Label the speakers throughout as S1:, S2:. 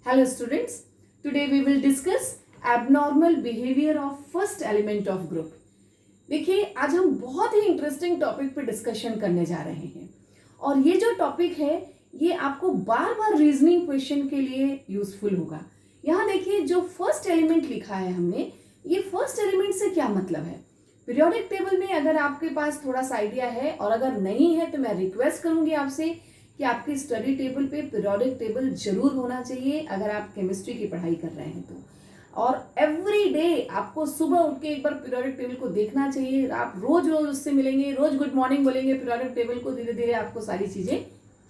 S1: Hello students, today we will discuss abnormal behavior of first element of group. देखिए आज हम बहुत ही interesting topic पे डिस्कशन करने जा रहे हैं और ये जो टॉपिक है ये आपको बार बार रीजनिंग क्वेश्चन के लिए यूजफुल होगा। यहाँ देखिए जो फर्स्ट एलिमेंट लिखा है हमने, ये फर्स्ट एलिमेंट से क्या मतलब है। पीरियोडिक टेबल में अगर आपके पास थोड़ा सा आइडिया है और अगर नहीं है तो मैं रिक्वेस्ट करूंगी आपसे कि आपकी स्टडी टेबल पे पीरियोडिक टेबल जरूर होना चाहिए अगर आप केमिस्ट्री की पढ़ाई कर रहे हैं तो। और एवरी डे आपको सुबह उठ के एक बार पीरियोडिक टेबल को देखना चाहिए। आप रोज रोज उससे मिलेंगे, रोज गुड मॉर्निंग बोलेंगे पीरियोडिक टेबल को, धीरे धीरे आपको सारी चीजें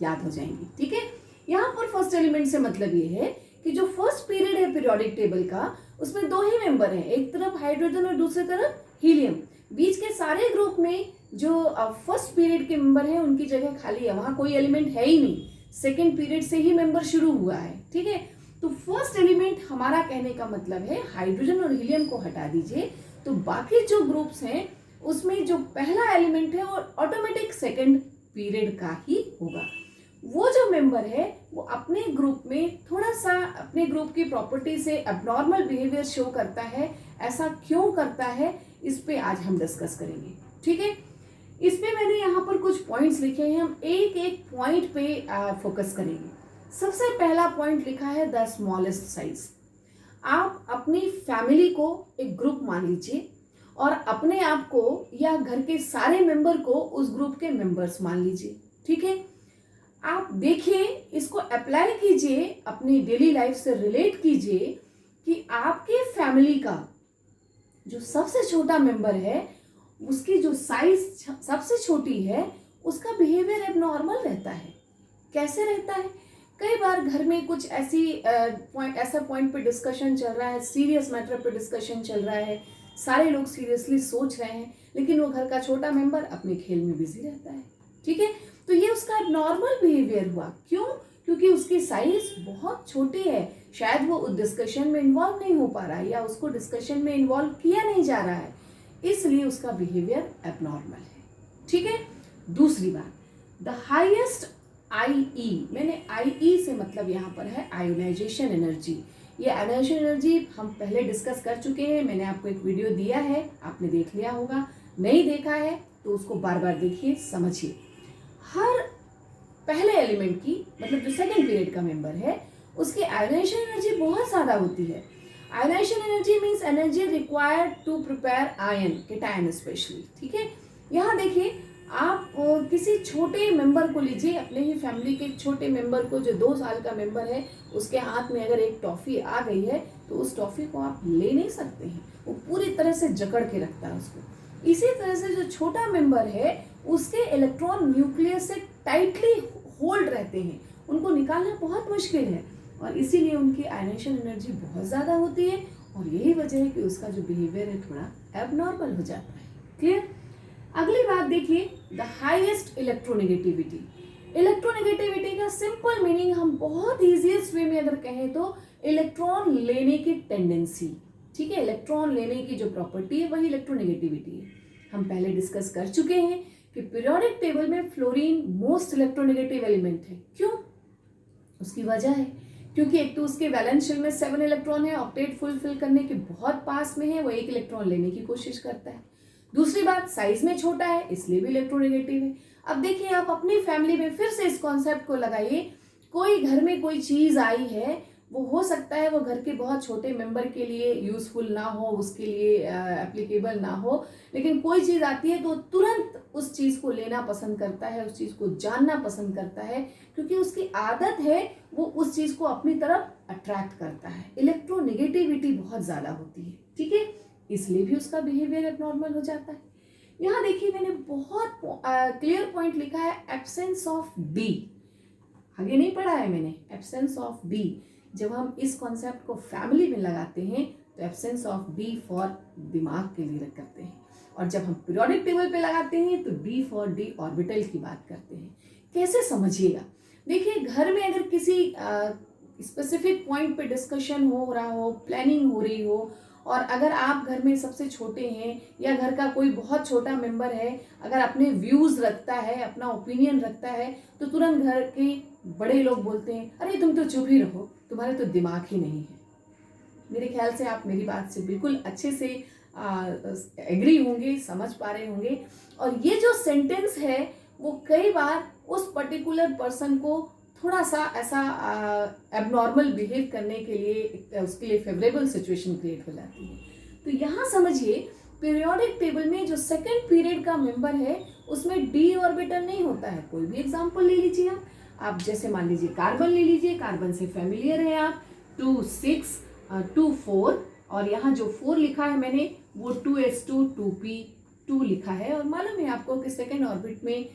S1: याद हो जाएंगी। ठीक है, यहाँ पर फर्स्ट एलिमेंट से मतलब ये है कि जो फर्स्ट पीरियड है पीरियोडिक टेबल का, उसमें दो ही मेंबर हैं, एक तरफ हाइड्रोजन और दूसरी तरफ हीलियम। बीच के सारे ग्रुप में जो फर्स्ट पीरियड के मेंबर हैं उनकी जगह खाली है, वहां कोई एलिमेंट है ही नहीं, सेकेंड पीरियड से ही मेंबर शुरू हुआ है। ठीक है, तो फर्स्ट एलिमेंट हमारा कहने का मतलब है हाइड्रोजन और हीलियम को हटा दीजिए तो बाकी जो ग्रुप्स हैं उसमें जो पहला एलिमेंट है वो ऑटोमेटिक सेकेंड पीरियड का ही होगा। वो जो मेंबर है वो अपने ग्रुप में थोड़ा सा अपने ग्रुप की प्रॉपर्टी से एबनॉर्मल बिहेवियर शो करता है। ऐसा क्यों करता है इस पे आज हम डिस्कस करेंगे। ठीक है, इस पे मैंने यहाँ पर कुछ पॉइंट्स लिखे हैं, हम एक एक पॉइंट पे फोकस करेंगे। सबसे पहला पॉइंट लिखा है द स्मॉलेस्ट साइज। आप अपनी फैमिली को एक ग्रुप मान लीजिए और अपने आप को या घर के सारे मेंबर को उस ग्रुप के मेंबर्स मान लीजिए। ठीक है, आप देखिए, इसको अप्लाई कीजिए, अपनी डेली लाइफ से रिलेट कीजिए कि आपके फैमिली का जो सबसे छोटा मेंबर है उसकी जो साइज सबसे छोटी है उसका बिहेवियर एबनॉर्मल रहता है। कैसे रहता है? कई बार घर में कुछ ऐसा पॉइंट पे डिस्कशन चल रहा है, सीरियस मैटर पे डिस्कशन चल रहा है, सारे लोग सीरियसली सोच रहे हैं, लेकिन वो घर का छोटा मेंबर अपने खेल में बिजी रहता है। ठीक है, तो ये उसका एबनॉर्मल बिहेवियर हुआ। क्यों? क्योंकि उसकी साइज बहुत छोटी है, शायद वो उस डिस्कशन में इन्वॉल्व नहीं हो पा रहा है या उसको डिस्कशन में इन्वॉल्व किया नहीं जा रहा है, इसलिए उसका बिहेवियर एबनॉर्मल है। ठीक है, दूसरी बात, द हाईएस्ट IE, मैंने IE से मतलब यहाँ पर है आयोनाइजेशन एनर्जी। ये आयोनाइजेशन एनर्जी हम पहले डिस्कस कर चुके हैं, मैंने आपको एक वीडियो दिया है, आपने देख लिया होगा, नहीं देखा है तो उसको बार बार देखिए, समझिए। हर पहले एलिमेंट की मतलब जो सेकेंड पीरियड का मेंबर है उसकी आयोनाइजेशन एनर्जी बहुत ज़्यादा होती है। Ionisation energy means energy required to prepare ion, cation specially. ठीक है, यहाँ देखिए, आप किसी छोटे मेंबर को लीजिए, अपने ही फैमिली के छोटे मेंबर को, जो 2 साल का मेंबर है, उसके हाथ में अगर एक टॉफी आ गई है तो उस टॉफी को आप ले नहीं सकते हैं, वो पूरी तरह से जकड़ के रखता है उसको। इसी तरह से जो छोटा मेंबर है उसके इलेक्ट्रॉन न्यूक्लियस से टाइटली होल्ड रहते हैं, उनको निकालना बहुत मुश्किल है और इसीलिए उनकी आयनाइजेशन एनर्जी बहुत ज़्यादा होती है और यही वजह है कि उसका जो बिहेवियर है थोड़ा एबनॉर्मल हो जाता है। क्लियर? अगली बात देखिए, द हाईएस्ट इलेक्ट्रोनेगेटिविटी। इलेक्ट्रोनेगेटिविटी का सिंपल मीनिंग हम बहुत इजीएस्ट वे में अगर कहें तो इलेक्ट्रॉन लेने की टेंडेंसी। ठीक है, इलेक्ट्रॉन लेने की जो प्रॉपर्टी है वही इलेक्ट्रोनेगेटिविटी है। हम पहले डिस्कस कर चुके हैं कि पीरियोडिक टेबल में फ्लोरीन मोस्ट इलेक्ट्रोनेगेटिव एलिमेंट है। क्यों? उसकी वजह है क्योंकि एक तो उसके वैलेंस शेल में 7 इलेक्ट्रॉन है, ऑक्टेट फुलफिल करने के बहुत पास में है, वो 1 इलेक्ट्रॉन लेने की कोशिश करता है। दूसरी बात, साइज में छोटा है इसलिए भी इलेक्ट्रोनेगेटिव है। अब देखिए, आप अपनी फैमिली में फिर से इस कॉन्सेप्ट को लगाइए, कोई घर में कोई चीज आई है, वो हो सकता है वो घर के बहुत छोटे मेंबर के लिए यूजफुल ना हो, उसके लिए एप्लीकेबल ना हो, लेकिन कोई चीज आती है तो तुरंत उस चीज को लेना पसंद करता है, उस चीज को जानना पसंद करता है, क्योंकि उसकी आदत है, वो उस चीज को अपनी तरफ अट्रैक्ट करता है। इलेक्ट्रोनेगेटिविटी बहुत ज्यादा होती है। ठीक है, इसलिए भी उसका बिहेवियर एबनॉर्मल हो जाता है। यहाँ देखिए, मैंने बहुत क्लियर पॉइंट लिखा है, एब्सेंस ऑफ बी। आगे नहीं पढ़ा है मैंने, एब्सेंस ऑफ बी। जब हम इस कॉन्सेप्ट को फैमिली में लगाते हैं तो एब्सेंस ऑफ बी फॉर दिमाग के लिए करते हैं, और जब हम पीरियोडिक टेबल पे लगाते हैं तो डी फॉर डी ऑर्बिटल की बात करते हैं। कैसे समझिएगा? देखिए, घर में अगर किसी स्पेसिफिक पॉइंट पे डिस्कशन हो रहा हो, प्लानिंग हो रही हो, और अगर आप घर में सबसे छोटे हैं या घर का कोई बहुत छोटा मेंबर है, अगर अपने व्यूज रखता है, अपना ओपिनियन रखता है, तो तुरंत घर के बड़े लोग बोलते हैं, अरे तुम तो चुप ही रहो, तुम्हारे तो दिमाग ही नहीं है। मेरे ख्याल से आप मेरी बात से बिल्कुल अच्छे से एग्री होंगे, समझ पा रहे होंगे। और ये जो सेंटेंस है वो कई बार उस पर्टिकुलर पर्सन को थोड़ा सा ऐसा एबनॉर्मल बिहेव करने के लिए, उसके लिए फेवरेबल सिचुएशन क्रिएट हो जाती है। तो यहाँ समझिए, पीरियोडिक टेबल में जो सेकंड पीरियड का मेंबर है उसमें डी ऑर्बिटल नहीं होता है। कोई भी एग्जांपल ले लीजिए आप जैसे मान लीजिए कार्बन ले लीजिए, कार्बन से फेमिलियर है आप, 2 6 2 4, और यहाँ जो 4 लिखा है मैंने वो 2s2 2p2 लिखा है, और मालूम है आपको कि सेकेंड ऑर्बिट में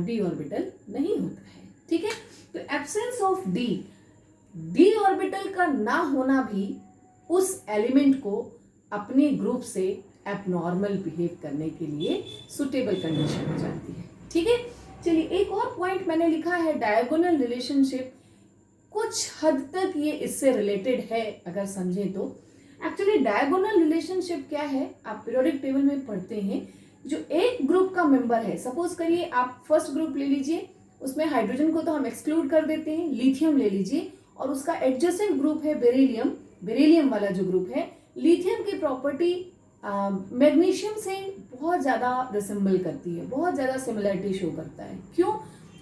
S1: डी ऑर्बिटल नहीं होता है। ठीक है, तो एब्सेंस ऑफ डी ऑर्बिटल का ना होना भी उस एलिमेंट को अपने ग्रुप से एबनॉर्मल बिहेव करने के लिए सुटेबल कंडीशन हो जाती है। ठीक है, चलिए एक और पॉइंट मैंने लिखा है डायगोनल रिलेशनशिप। कुछ हद तक ये इससे रिलेटेड है अगर समझें तो। एक्चुअली डायगोनल रिलेशनशिप क्या है, आप पीरियोडिक टेबल में पढ़ते हैं। जो एक ग्रुप का मेंबर है, सपोज करिए आप फर्स्ट ग्रुप ले लीजिए, उसमें हाइड्रोजन को तो हम एक्सक्लूड कर देते हैं, लिथियम ले लीजिए, और उसका एडजेसेंट ग्रुप है बेरिलियम। बेरिलियम वाला जो ग्रुप है, लिथियम की प्रॉपर्टी मैग्नीशियम से बहुत ज़्यादा रिसेंबल करती है, बहुत ज़्यादा सिमिलरिटी शो करता है। क्यों?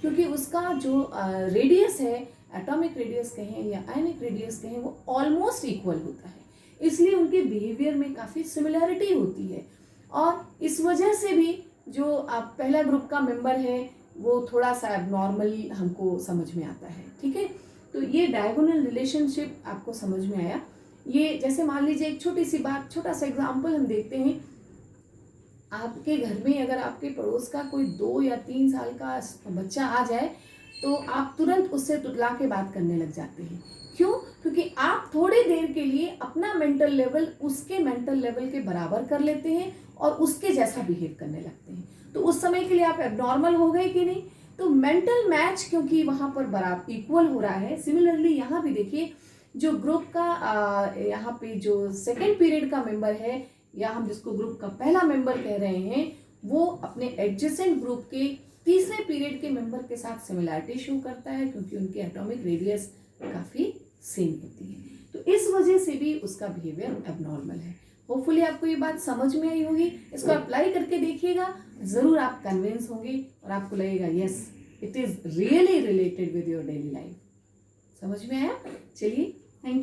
S1: क्योंकि उसका जो रेडियस है, एटॉमिक रेडियस कहें या आयनिक रेडियस कहें, वो ऑलमोस्ट इक्वल होता है, इसलिए उनके बिहेवियर में काफ़ी सिमिलरिटी होती है। और इस वजह से भी जो आप पहला ग्रुप का मेंबर है वो थोड़ा सा एबनॉर्मल हमको समझ में आता है। ठीक है, तो ये डायगोनल रिलेशनशिप आपको समझ में आया। ये जैसे मान लीजिए एक छोटी सी बात, छोटा सा एग्जाम्पल हम देखते हैं। आपके घर में अगर आपके पड़ोस का कोई 2 या 3 साल का बच्चा आ जाए तो आप तुरंत उससे तुतला के बात करने लग जाते हैं। क्यों? क्योंकि आप थोड़ी देर के लिए अपना मेंटल लेवल उसके मेंटल लेवल के बराबर कर लेते हैं और उसके जैसा बिहेव करने लगते हैं। तो उस समय के लिए आप एबनॉर्मल हो गए कि नहीं? तो मेंटल मैच क्योंकि वहां पर बराबर इक्वल हो रहा है। सिमिलरली यहाँ भी देखिए, जो ग्रुप का यहाँ पे जो सेकेंड पीरियड का मेंबर है, या हम जिसको ग्रुप का पहला मेंबर कह रहे हैं, वो अपने एडजेसेंट ग्रुप के तीसरे पीरियड के मेंबर के साथ सिमिलरिटी शो करता है, क्योंकि उनकी एटॉमिक रेडियस काफ़ी सेम होती है। तो इस वजह से भी उसका बिहेवियर एबनॉर्मल है। होपफुली आपको ये बात समझ में आई होगी। इसको अप्लाई करके देखिएगा, ज़रूर आप कन्विंस होंगे और आपको लगेगा yes, it is really related with your daily life. समझ में आया? चलिए, थैंक यू।